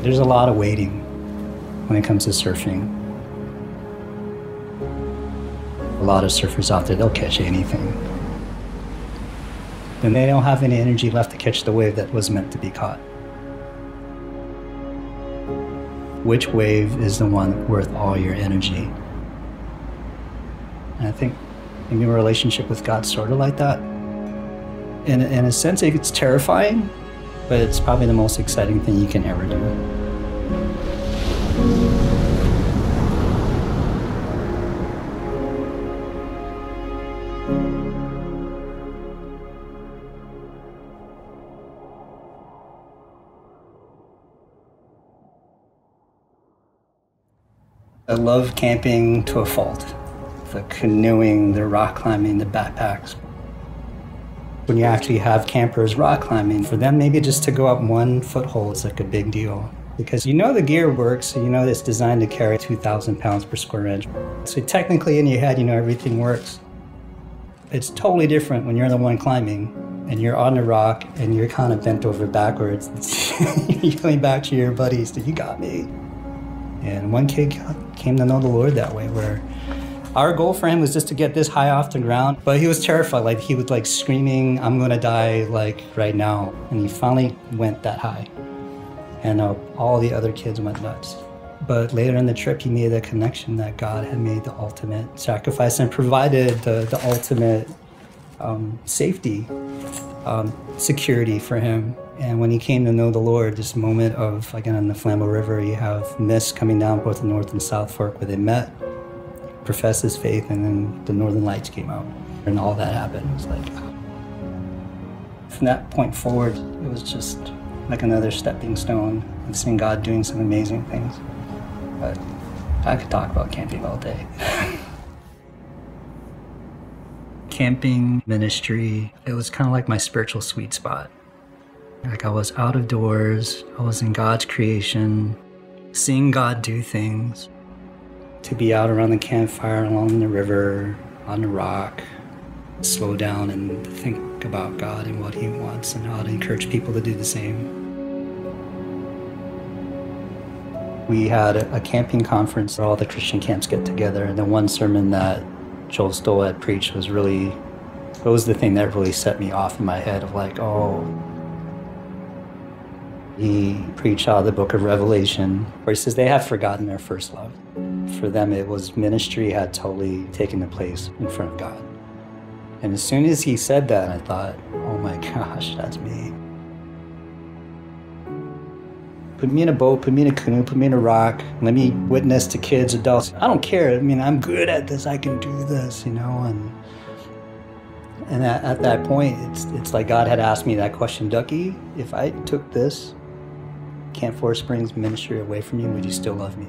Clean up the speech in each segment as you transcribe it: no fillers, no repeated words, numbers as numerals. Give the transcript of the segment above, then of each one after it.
There's a lot of waiting when it comes to surfing. A lot of surfers out there, they'll catch anything. And they don't have any energy left to catch the wave that was meant to be caught. Which wave is the one worth all your energy? And I think maybe a relationship with God's sort of like that. In a sense, it's terrifying, but it's probably the most exciting thing you can ever do. I love camping to a fault. The canoeing, the rock climbing, the backpacks. When you actually have campers rock climbing, for them maybe just to go up 1 foothold is like a big deal. Because you know the gear works, so you know it's designed to carry 2,000 pounds per square inch. So technically in your head, you know everything works. It's totally different when you're the one climbing and you're on the rock and you're kind of bent over backwards. You're yelling back to your buddies that you got me. And one kid came to know the Lord that way, where our goal for him was just to get this high off the ground, but he was terrified. Like he was like screaming, "I'm gonna die like right now." And he finally went that high. And all the other kids went nuts. But later in the trip, he made a connection that God had made the ultimate sacrifice and provided the ultimate safety, security for him. And when he came to know the Lord, this moment of, again, on the Flambeau River, you have mist coming down both the North and South Fork where they met, professed his faith, and then the Northern Lights came out. And all that happened. It was like, from that point forward, it was just like another stepping stone of seeing God doing some amazing things. But I could talk about camping all day. Camping, ministry, it was kind of like my spiritual sweet spot. Like I was out of doors, I was in God's creation, seeing God do things. To be out around the campfire, along the river, on the rock, slow down and think about God and what He wants and how to encourage people to do the same. We had a camping conference where all the Christian camps get together, and the one sermon that Joel Stoll had preached was really, it was the thing that really set me off in my head of like, oh. He preached out of the book of Revelation, where he says they have forgotten their first love. For them, it was ministry had totally taken the place in front of God. And as soon as he said that, I thought, oh my gosh, that's me. Put me in a boat, put me in a canoe, put me in a rock, let me witness to kids, adults. I don't care. I mean, I'm good at this. I can do this, you know. And at that point, it's like God had asked me that question, Ducky, if I took this Camp Forest Springs ministry away from you, would you still love me?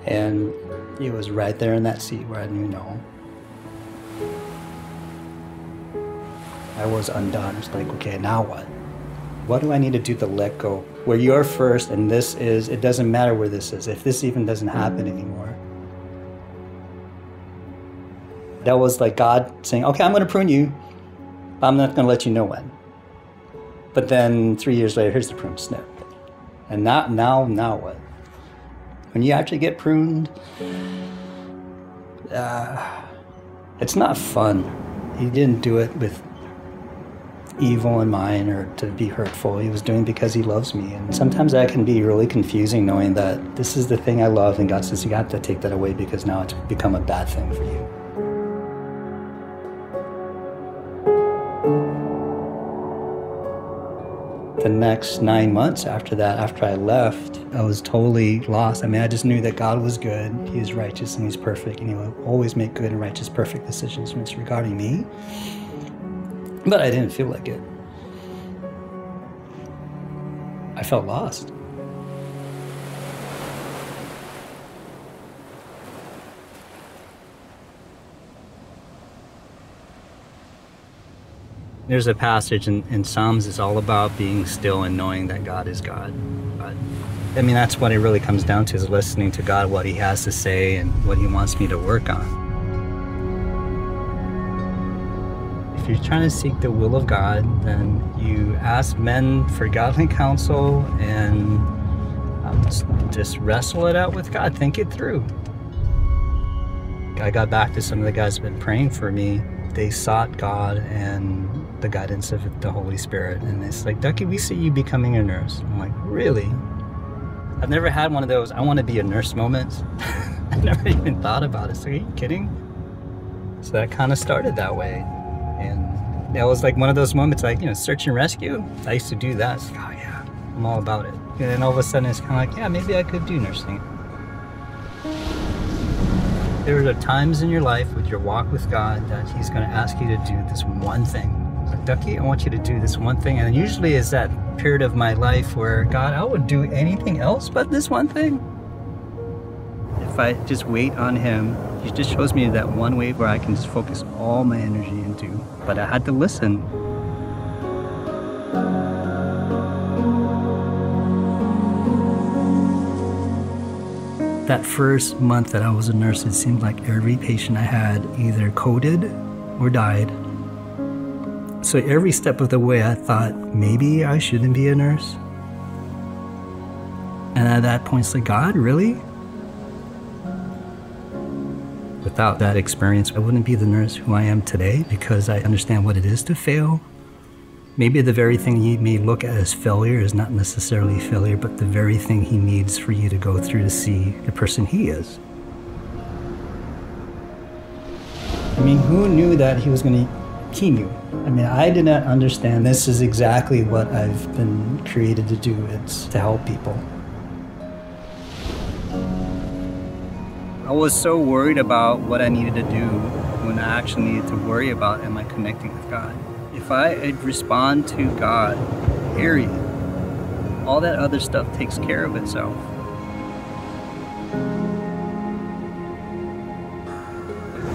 And it was right there in that seat where I knew no. I was undone. It's like, okay, now what? What do I need to do to let go? Where you're first and this is, it doesn't matter where this is, if this even doesn't happen anymore. That was like God saying, okay, I'm gonna prune you, but I'm not gonna let you know when. But then 3 years later, here's the prune snip. And now what? When you actually get pruned, it's not fun. He didn't do it with evil in mind or to be hurtful. He was doing it because he loves me. And sometimes that can be really confusing, knowing that this is the thing I love, and God says you have to take that away because now it's become a bad thing for you. The next 9 months after that, after I left, I was totally lost. I mean, I just knew that God was good, He is righteous, and He's perfect, and He will always make good and righteous, perfect decisions regarding me. But I didn't feel like it. I felt lost. There's a passage in Psalms that's all about being still and knowing that God is God. But, I mean, that's what it really comes down to, is listening to God, what He has to say and what He wants me to work on. If you're trying to seek the will of God, then you ask men for godly counsel and just wrestle it out with God. Think it through. I got back to some of the guys who've been praying for me. They sought God and the guidance of the Holy Spirit. And it's like, Ducky, we see you becoming a nurse. I'm like, really? I've never had one of those, I want to be a nurse moments. I never even thought about it. So are you kidding? So that kind of started that way. And that was like one of those moments, like, search and rescue. I used to do that. It's like, oh yeah, I'm all about it. And then all of a sudden it's kind of like, yeah, maybe I could do nursing. There are times in your life with your walk with God that He's going to ask you to do this one thing. Like, Ducky, I want you to do this one thing. And usually it's that period of my life where, God, I would do anything else but this one thing. If I just wait on Him, He just shows me that one way where I can just focus all my energy into. But I had to listen. That first month that I was a nurse, it seemed like every patient I had either coded or died. So every step of the way I thought, maybe I shouldn't be a nurse. And at that point, it's like, God, really? Without that experience, I wouldn't be the nurse who I am today, because I understand what it is to fail. Maybe the very thing you may look at as failure is not necessarily failure, but the very thing He needs for you to go through to see the person He is. I mean, who knew that He was going to key you? I mean, I did not understand this is exactly what I've been created to do. It's to help people. I was so worried about what I needed to do when I actually needed to worry about, am I connecting with God? If I respond to God, period, all that other stuff takes care of itself.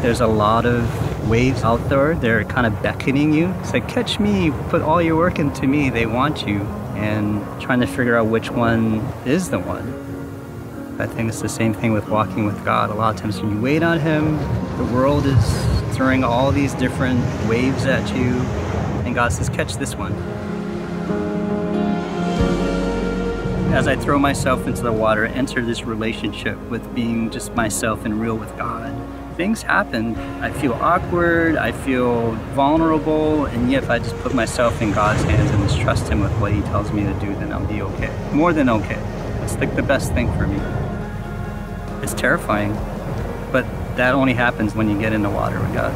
There's a lot of waves out there. They're kind of beckoning you. It's like, catch me, put all your work into me. They want you. And trying to figure out which one is the one. I think it's the same thing with walking with God. A lot of times when you wait on Him, the world is throwing all these different waves at you. And God says, catch this one. As I throw myself into the water, enter this relationship with being just myself and real with God, things happen. I feel awkward, I feel vulnerable, and yet if I just put myself in God's hands and just trust Him with what He tells me to do, then I'll be okay. More than okay. It's like the best thing for me. It's terrifying, but that only happens when you get in the water with God.